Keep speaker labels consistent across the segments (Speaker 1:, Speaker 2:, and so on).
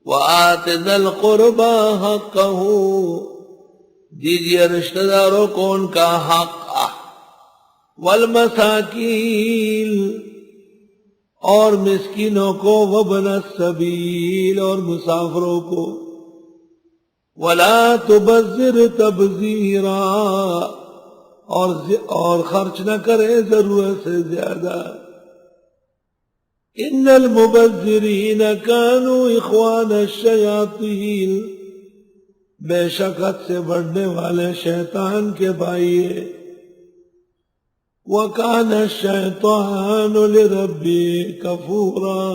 Speaker 1: وآت ذی القربى حقہ، دیجیے رشتہ داروں کو ان کا حق، والمساکین، اور مسکینوں کو، وابن السبیل، اور مسافروں کو، ولا تبذر تبذیرا، اور خرچ نہ کرے ضرورت سے زیادہ، ان المبذرین کانوا اخوان الشیاطین، بے شک حد سے بڑھنے والے شیطان کے بھائی ہیں، وَكَانَ الشَّيْطَانُ لِرَبِّهِ كَفُورًا،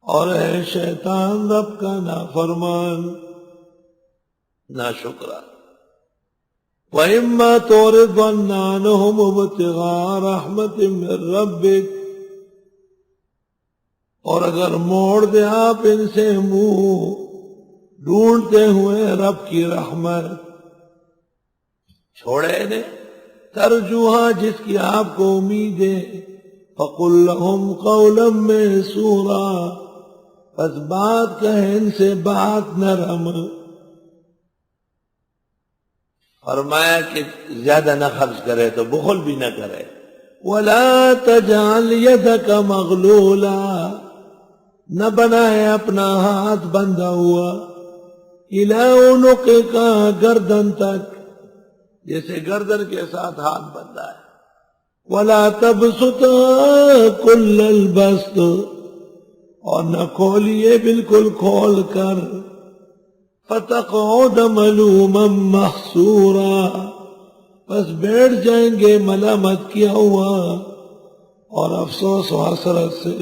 Speaker 1: اور ہے شیطان رب کا نافرمان، ناشکرا۔ وَإِمَّا تُعْرِضَنَّ عَنْهُمُ ابْتِغَاءَ رَحْمَةٍ مِّن رَّبِّكَ، اور اگر موڑ دے آپ ان سے منہ ڈھونڈتے ہوئے رب کی رحمت، چھوڑے انہیں، ترجوہا جس کی آپ کو امید ہے، فَقُلْ لَهُمْ قَوْلًا مَّيْسُورًا، پس بات کہیں ان سے بات نرم، فرمایا کہ زیادہ نہ خرچ کرے تو بخل بھی نہ کرے، وَلَا تَجْعَلْ يَدَكَ مَغْلُولًا، نہ بنائے اپنا ہاتھ بندھا ہوا، إِلَىٰ عُنُقِكَ، گردن تک، جیسے گردن کے ساتھ ہاتھ بندھا ہے، وَلَا تَبْسُطْهَا كُلَّ الْبَسْطِ، اور نہ کھولیے بالکل کھول کر، فَتَقْعُدَ مَلُومًا مَحْسُورًا، بس بیٹھ جائیں گے ملامت کیا ہوا اور افسوس و حسرت سے۔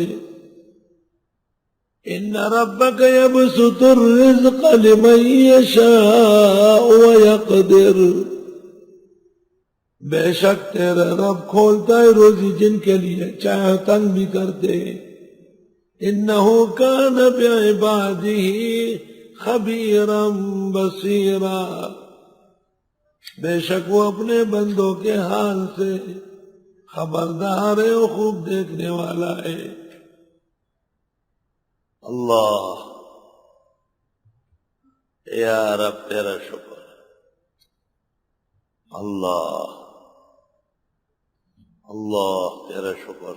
Speaker 1: إِنَّ رَبَّكَ يَبْسُطُ الرِّزْقَ لِمَن يَشَاءُ وَيَقْدِرُ، بے شک تیرا رب کھولتا ہے روزی جن کے لیے چاہے تنگ بھی کرتے، انہ کان بعبادہ خبیرا بصیرا، بے شک وہ اپنے بندوں کے حال سے خبردار ہے اور خوب دیکھنے والا ہے۔ اللہ، یا رب تیرا شکر، اللہ اللہ تیرا شکر۔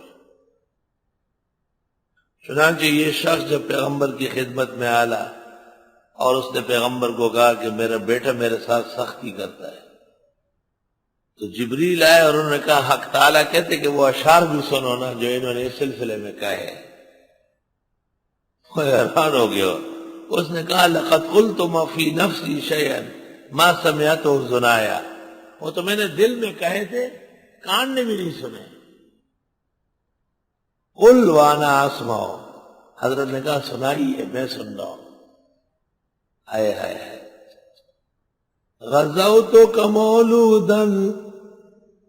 Speaker 1: چنانچہ یہ شخص جب پیغمبر کی خدمت میں آیا اور اس نے پیغمبر کو کہا کہ میرا بیٹا میرے ساتھ سختی کرتا ہے، تو جبریل آئے اور انہوں نے کہا حق تعالیٰ کہتے کہ وہ اشعار بھی سنو نا جو انہوں نے اس سلسلے میں کہے۔ وہ حیران ہو گیا، اس نے کہا لقد قلت ما فی نفسی شیئا ما سمعتہ اذنایا، وہ تو میں نے دل میں کہے تھے کان نے بھی نہیں سنے۔ قل وانا اسمع، حضرت نے کہا سنائیے میں سن رہا ہوں۔ آئے ہائے ہائے، غزوتک مولودا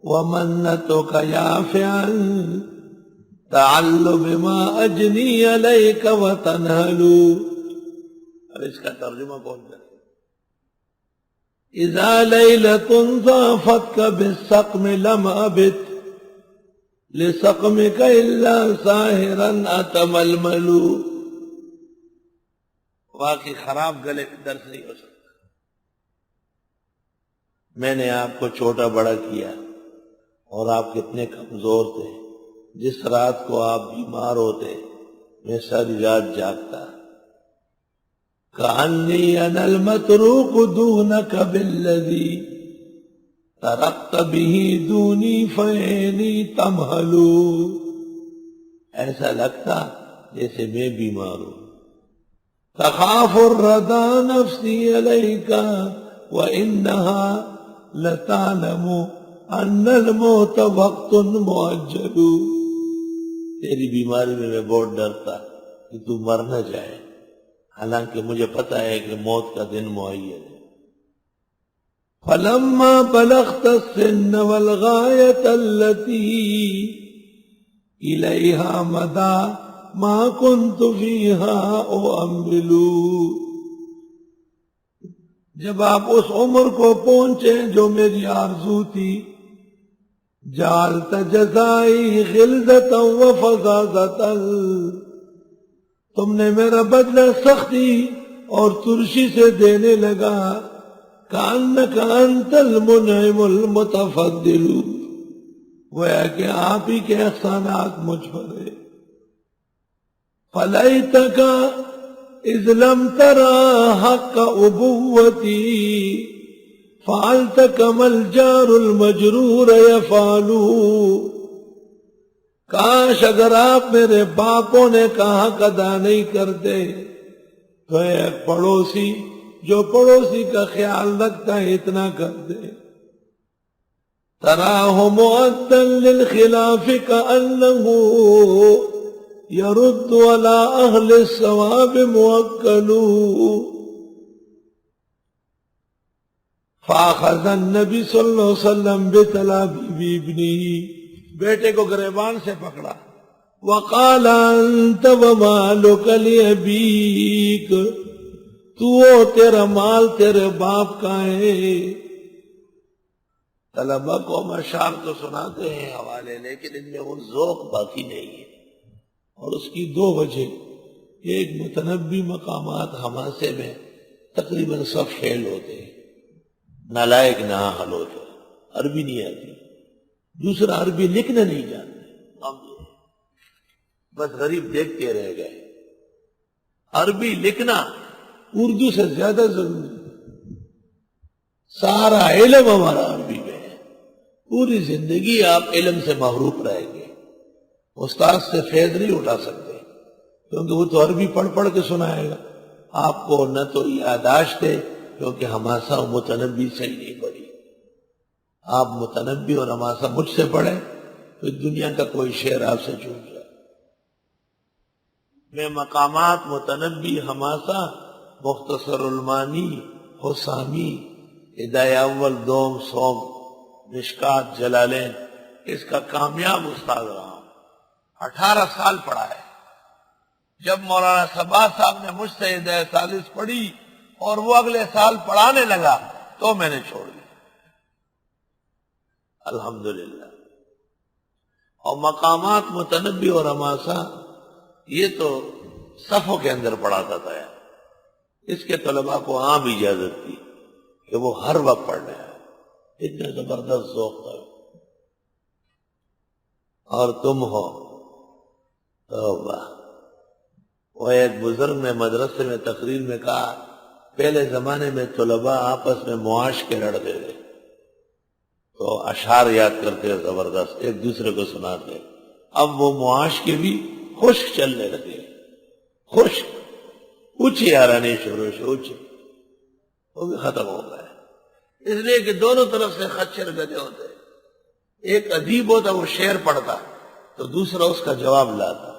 Speaker 1: ومنتک یافعا تعل بما اجنی علیک وتنہلو۔ اب اس کا ترجمہ کون کرے؟ اذا لیلۃ ضافتک بالسقم لم ابت لسقمک الا ساہرا اتململ۔ واقعی خراب گلے میں درد نہیں ہو سکتا، میں نے آپ کو چھوٹا بڑا کیا اور آپ کتنے کمزور تھے، جس رات کو آپ بیمار ہوتے میں ساری رات جاگتا، کأنی انا المتروک دونک بالذی ترقت به دونی فعینی تمہلو، ایسا لگتا جیسے میں بیمار ہوں۔ تخاف الردى نفسی علیک وانہا لتعلم ان الموت وقت مؤجل، تیری بیماری میں بہت ڈرتا کہ تو مر نہ جائے، حالانکہ مجھے پتا ہے کہ موت کا دن معین ہے۔ فلما بلغت السن والغایة التي الیہا مدى ما كنت فیہا اؤمل، جب آپ اس عمر کو پہنچے جو میری آرزو تھی، جعلت جزائی غلظة وفظاظة، تم نے میرا بدلہ سختی اور ترشی سے دینے لگا. کأنک انت المنعم المتفضل، گویا کہ آپ ہی کے احسانات مجھ پر ہے. فلیتک اذ لم ترى حق ابوتی فعلت كما الجار المجرور يفعل. کاش اگر آپ میرے باپوں نے کہا حق ادا نہیں کرتے تو ایک پڑوسی جو پڑوسی کا خیال رکھتا ہے اتنا کر دے. تراہ معدا للخلاف كأنه يرد على اہل الصواب موکل. فاخذ النبی صلی اللہ علیہ وسلم بتلابیب ابنہ، بیٹے کو گریبان سے پکڑا. وقال انت ومالک لابیک، تو تیرا مال تیرے باپ کا ہے. طلبہ کو مشعر تو سناتے ہیں حوالے، لیکن ان میں وہ ذوق باقی نہیں ہے، اور اس کی دو وجہ. ایک متنبی مقامات حماسے میں تقریباً سب فیل ہوتے ہیں، نالائق نہ حل ہوتے، عربی نہیں آتی. دوسرا عربی لکھنا نہیں جانتے، بس غریب دیکھتے رہ گئے. عربی لکھنا اردو سے زیادہ ضروری ہے. سارا علم ہمارا عربی میں ہے، پوری زندگی آپ علم سے محروم رہیں گے. استاد سے فیض نہیں اٹھا سکتے کیونکہ وہ تو عربی پڑھ پڑھ کے سنائے گا آپ کو. نہ تو یاداشت ہے کیونکہ حماسہ و متنبی سے ہی نہیں پڑھی. آپ متنبی اور حماسہ مجھ سے پڑھیں تو دنیا کا کوئی شعر آپ سے چھوٹ جائے. میں مقامات متنبی، حماسہ، مختصر المانی، حسامی، ہدایہ اول، دوم، سوم، مشکات، جلالین، اس کا کامیاب استاد رہا ہوں. 18 سال پڑھا ہے. جب مولانا صباح صاحب نے مجھ سے ہدایہ ثالث پڑھی اور وہ اگلے سال پڑھانے لگا تو میں نے چھوڑ دیا. الحمدللہ. اور مقامات متنبی اور حماسہ یہ تو صفوں کے اندر پڑھاتا تھا. اس کے طلباء کو عام اجازت تھی کہ وہ ہر وقت پڑھ رہے ہیں. اتنے زبردست ذوق تھا. اور تم ہو توبہ. وہ ایک بزرگ نے مدرسے میں تقریر میں کہا پہلے زمانے میں طلباء آپس میں معاش کے لڑتے تھے تو اشعار یاد کرتے زبردست ایک دوسرے کو سناتے. اب وہ معاش کے بھی خشک چلنے لگے. خشک اونچی آرانی شروع سے اونچی وہ بھی ختم ہو گئے. اس لیے کہ دونوں طرف سے خچر گدے ہوتے. ایک ادیب ہوتا وہ شعر پڑھتا تو دوسرا اس کا جواب لاتا.